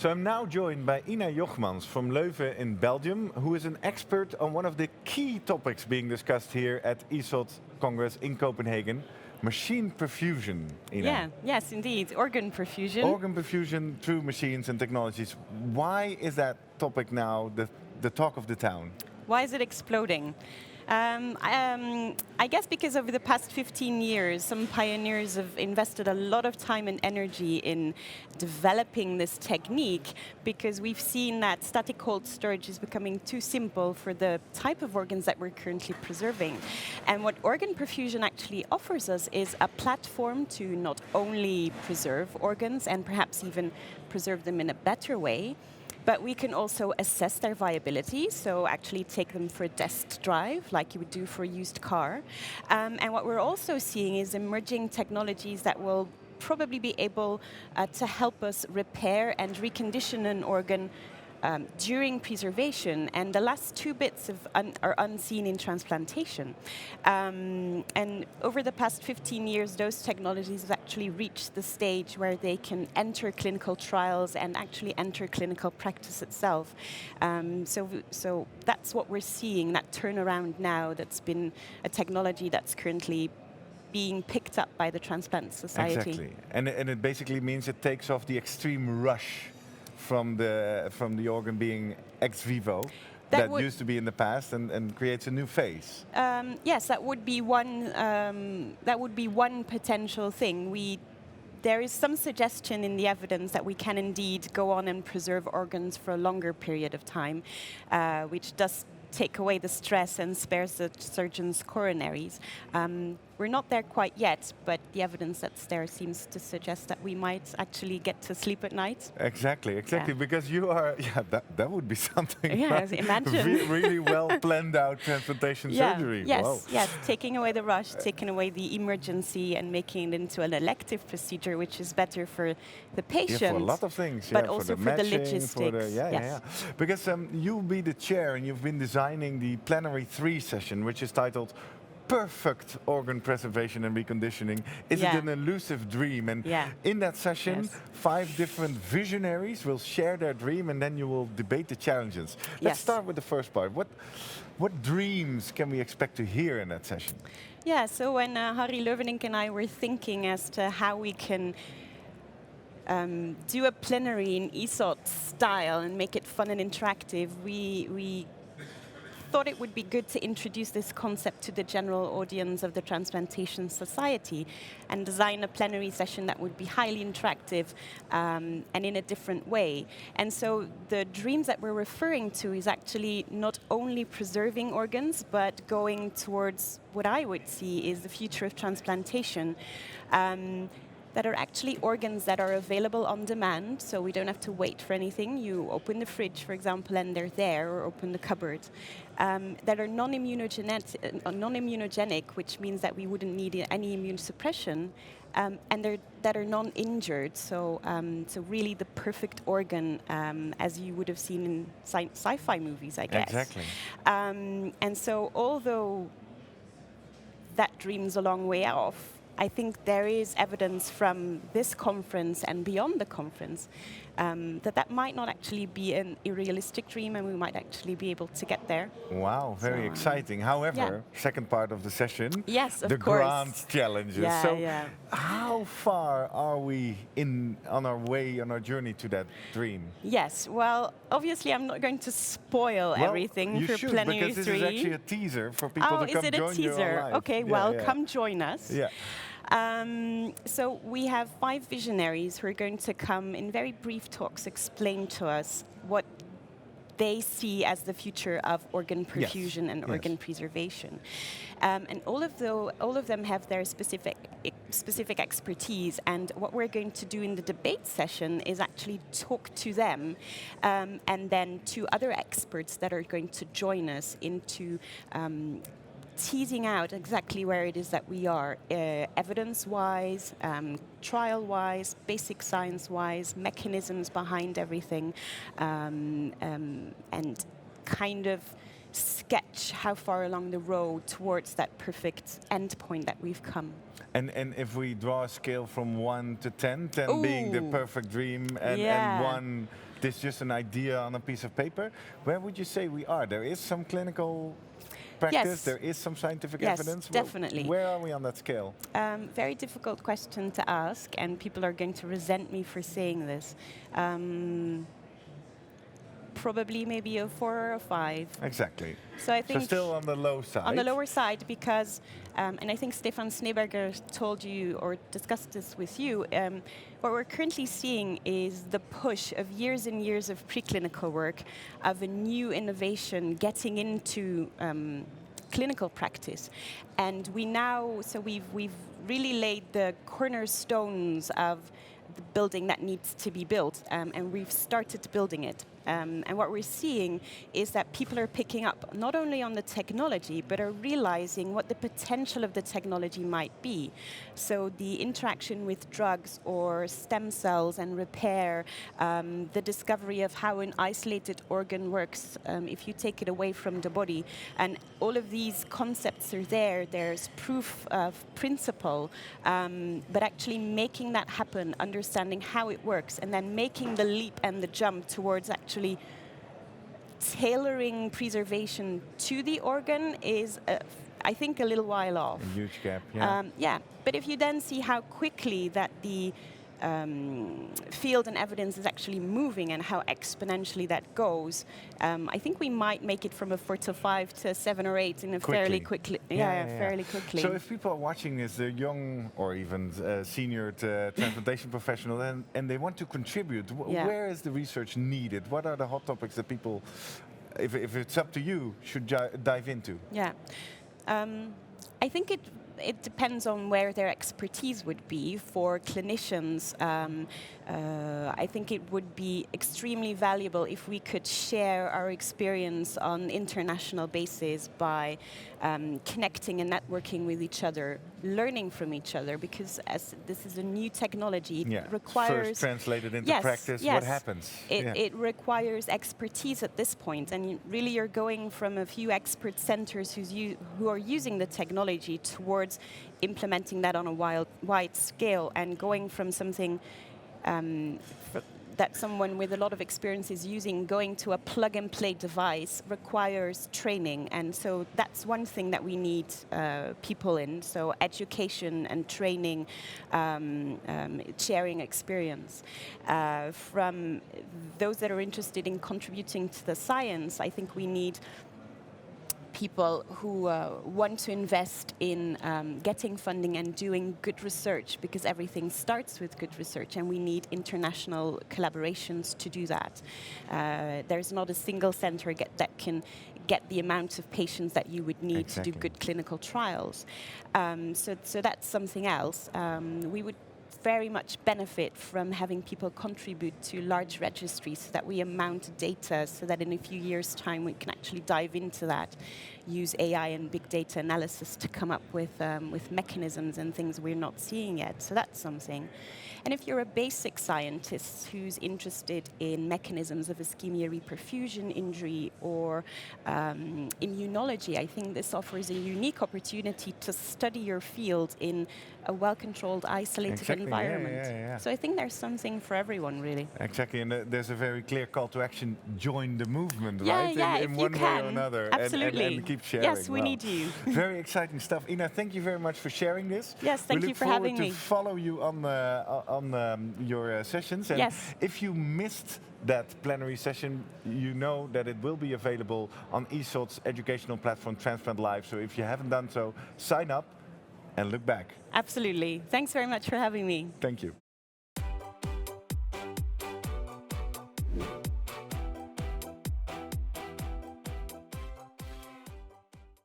So I'm now joined by Ina Jochmans from Leuven in Belgium, who is an expert on one of the key topics being discussed here at ESOT Congress in Copenhagen, machine perfusion. Ina. Yeah, yes, indeed, organ perfusion. Organ perfusion through machines and technologies. Why is that topic now the talk of the town? Why is it exploding? I guess because over the past 15 years, some pioneers have invested a lot of time and energy in developing this technique, because we've seen that static cold storage is becoming too simple for the type of organs that we're currently preserving. And what organ perfusion actually offers us is a platform to not only preserve organs and perhaps even preserve them in a better way, but we can also assess their viability, so actually take them for a test drive, like you would do for a used car. And what we're also seeing is emerging technologies that will probably be able to help us repair and recondition an organ during preservation, and the last two bits are unseen in transplantation. And over the past 15 years, those technologies have actually reached the stage where they can enter clinical trials and actually enter clinical practice itself. So that's what we're seeing, that turnaround now. That's been a technology that's currently being picked up by the Transplant Society. Exactly, and it basically means it takes off the extreme rush from the organ being ex vivo that used to be in the past, and creates a new phase. Yes, that would be one. That would be one potential thing. There is some suggestion in the evidence that we can indeed go on and preserve organs for a longer period of time, which does take away the stress and spares the surgeon's coronaries. We're not there quite yet, but the evidence that's there seems to suggest that we might actually get to sleep at night. Exactly, because you are, that would be something. Yeah, right? imagine. Really well planned out transplantation surgery. Yes, Wow. yes, taking away the rush, taking away the emergency and making it into an elective procedure, which is better for the patient. Yeah, for a lot of things. But for also the for the matching, logistics. Yeah. Because you'll be the chair and you've been designing the plenary 3 session, which is titled Perfect Organ Preservation and Reconditioning. Is it an elusive dream? And in that session, 5 different visionaries will share their dream, and then you will debate the challenges. Let's start with the first part. What dreams can we expect to hear in that session? Yeah, so when Harry Leuvenink and I were thinking as to how we can do a plenary in ESOT style and make it fun and interactive, we thought it would be good to introduce this concept to the general audience of the Transplantation Society and design a plenary session that would be highly interactive and in a different way. And so the dreams that we're referring to is actually not only preserving organs, but going towards what I would see is the future of transplantation. That are actually organs that are available on demand, so we don't have to wait for anything. You open the fridge, for example, and they're there, or open the cupboard. That are non-immunogenic, which means that we wouldn't need any immune suppression, and that are non-injured, so really the perfect organ, as you would have seen in sci-fi movies, I guess. Exactly. And so although that dream's a long way off, I think there is evidence from this conference and beyond the conference that might not actually be an unrealistic dream, and we might actually be able to get there. Wow, very exciting. However, second part of the session, the grand challenges. How far are we on our journey to that dream? Yes, well, obviously I'm not going to spoil everything for Plenary 3. Because this is actually a teaser for people to come join you. Oh, is it a teaser? Okay, come join us. Yeah. So we have 5 visionaries who are going to come in very brief talks, explain to us what they see as the future of organ perfusion and organ preservation. And all of them have their specific expertise, and what we're going to do in the debate session is actually talk to them and then to other experts that are going to join us into teasing out exactly where it is that we are, evidence-wise, trial-wise, basic science-wise, mechanisms behind everything, and kind of sketch how far along the road towards that perfect endpoint that we've come. And if we draw a scale from 1 to 10, 10 being the perfect dream and 1 this just an idea on a piece of paper? Where would you say we are? There is some clinical practice, yes. There is some scientific yes, evidence? Definitely. Where are we on that scale? Very difficult question to ask, and people are going to resent me for saying this. Probably maybe a 4 or a 5. Exactly. So I think still on the low side. On the lower side, because, and I think Stefan Schneeberger told you or discussed this with you, what we're currently seeing is the push of years and years of preclinical work, of a new innovation getting into clinical practice. And we've really laid the cornerstones of the building that needs to be built, and we've started building it. And what we're seeing is that people are picking up not only on the technology, but are realizing what the potential of the technology might be. So the interaction with drugs or stem cells and repair, the discovery of how an isolated organ works if you take it away from the body. And all of these concepts are there. There's proof of principle, but actually making that happen, understanding how it works, and then making the leap and the jump towards actually tailoring preservation to the organ is, I think, a little while off. A huge gap, yeah. Yeah, but if you then see how quickly that the field and evidence is actually moving and how exponentially that goes, I think we might make it from a 4 to 5 to 7 or 8 in a fairly quickly. Fairly quickly. So if people are watching this, they're young or even senior transplantation professional, and they want to contribute, where is the research needed? What are the hot topics that people, if it's up to you, should dive into? Yeah, I think it depends on where their expertise would be. For clinicians, I think it would be extremely valuable if we could share our experience on international basis by connecting and networking with each other, learning from each other, because as this is a new technology, it requires... First translated into practice, what happens? It requires expertise at this point, and really you're going from a few expert centers who are using the technology towards implementing that on a wide scale, and going from something that someone with a lot of experience is using, going to a plug-and-play device requires training. And so that's one thing that we need people in. So education and training, sharing experience. From those that are interested in contributing to the science, I think we need people who want to invest in getting funding and doing good research, because everything starts with good research, and we need international collaborations to do that. There's not a single center that can get the amount of patients that you would need to do good clinical trials. So that's something else. We would very much benefit from having people contribute to large registries so that we amount data, so that in a few years' time we can actually dive into that, use AI and big data analysis to come up with mechanisms and things we're not seeing yet. So that's something. And if you're a basic scientist who's interested in mechanisms of ischemia reperfusion injury or immunology, I think this offers a unique opportunity to study your field in a well-controlled, isolated environment. So I think there's something for everyone, really. Exactly, and there's a very clear call to action: join the movement, right? In one way or another. Absolutely. And keep sharing. Yes, we need you. Very exciting stuff. Ina, thank you very much for sharing this. Yes, thank you for having me. We look forward to follow you on your sessions. And if you missed that plenary session, you know that it will be available on ESOT's educational platform, Transplant Live. So if you haven't done so, sign up and look back. Absolutely. Thanks very much for having me. Thank you.